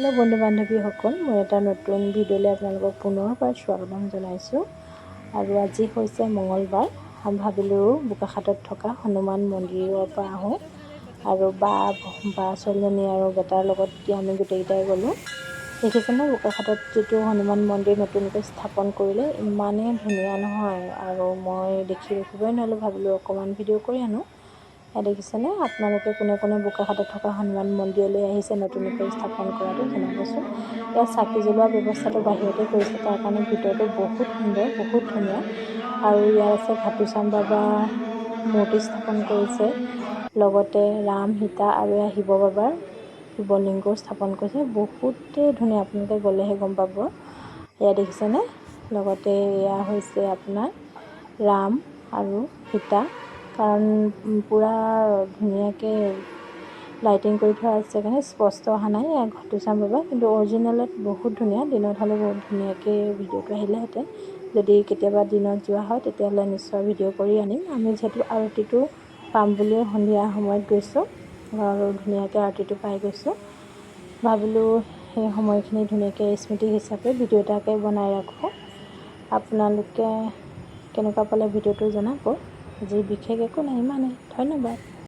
Hello' বন্ধু বান্ধৱীসকল, মই এটা নতুন ভিডিঅ'লৈ আপোনালোকক পুনৰবাৰ স্বাগতম জনাইছোঁ। আৰু আজি হৈছে মঙলবাৰ। ভাবিলোঁ বোকাখাটত থকা হনুমান মন্দিৰৰ পৰা আহোঁ আৰু বা ছোৱালীজনী আৰু বেটাৰ লগত আমি গোটেইকেইটাই গ'লোঁ। দেখিছেনে বোকাখাটত যিটো হনুমান মন্দিৰ নতুনকৈ স্থাপন কৰিলে, ইমানেই ধুনীয়া নহয়। আৰু মই দেখি ৰখিবই নোৱাৰিলোঁ, ভাবিলোঁ অকণমান ভিডিঅ' কৰি আনো। দেখিছেনে আপোনালোকে কোনে কোনে বোকাখাটত থকা হনুমান মন্দিৰলৈ আহিছে নতুনকৈ স্থাপন কৰাটো জনাবচোন। ইয়াত চাকি জ্বলোৱা ব্যৱস্থাটো বাহিৰতে কৰিছে, তাৰ কাৰণে ভিতৰটো বহুত সুন্দৰ, বহুত ধুনীয়া। আৰু ইয়াত আছে খাটুশ্যাম বাবাৰ মূৰ্তি স্থাপন কৰিছে, লগতে ৰাম সীতা আৰু শিৱ বাবাৰ শিৱলিংগও স্থাপন কৰিছে। বহুতেই ধুনীয়া, আপোনালোকে গ'লেহে গম পাব। এয়া দেখিছেনে, লগতে এয়া হৈছে আপোনাৰ ৰাম আৰু সীতা, কাৰণ পূৰা ধুনীয়াকৈ লাইটিং কৰি থোৱা আছে কাৰণে স্পষ্ট অহা নাই খাটুশ্যাম বাবা, কিন্তু অৰিজিনেলত বহুত ধুনীয়া। দিনত হ'লে বহুত ধুনীয়াকৈ ভিডিঅ'টো আহিলেহেঁতেন। যদি কেতিয়াবা দিনত যোৱা হয় তেতিয়াহ'লে নিশ্চয় ভিডিঅ' কৰি আনিম। আমি যিহেতু আৰতিটো পাম বুলিয়ে সন্ধিয়া সময়ত গৈছোঁ আৰু ধুনীয়াকৈ আৰতিটো পাই গৈছোঁ। ভাবিলোঁ সেই সময়খিনি ধুনীয়াকৈ স্মৃতি হিচাপে ভিডিঅ' এটাকে বনাই ৰাখোঁ। আপোনালোকে কেনেকুৱা পালে ভিডিঅ'টো জনাব। আজি বিশেষ একো নাই, ইমানেই। ধন্যবাদ।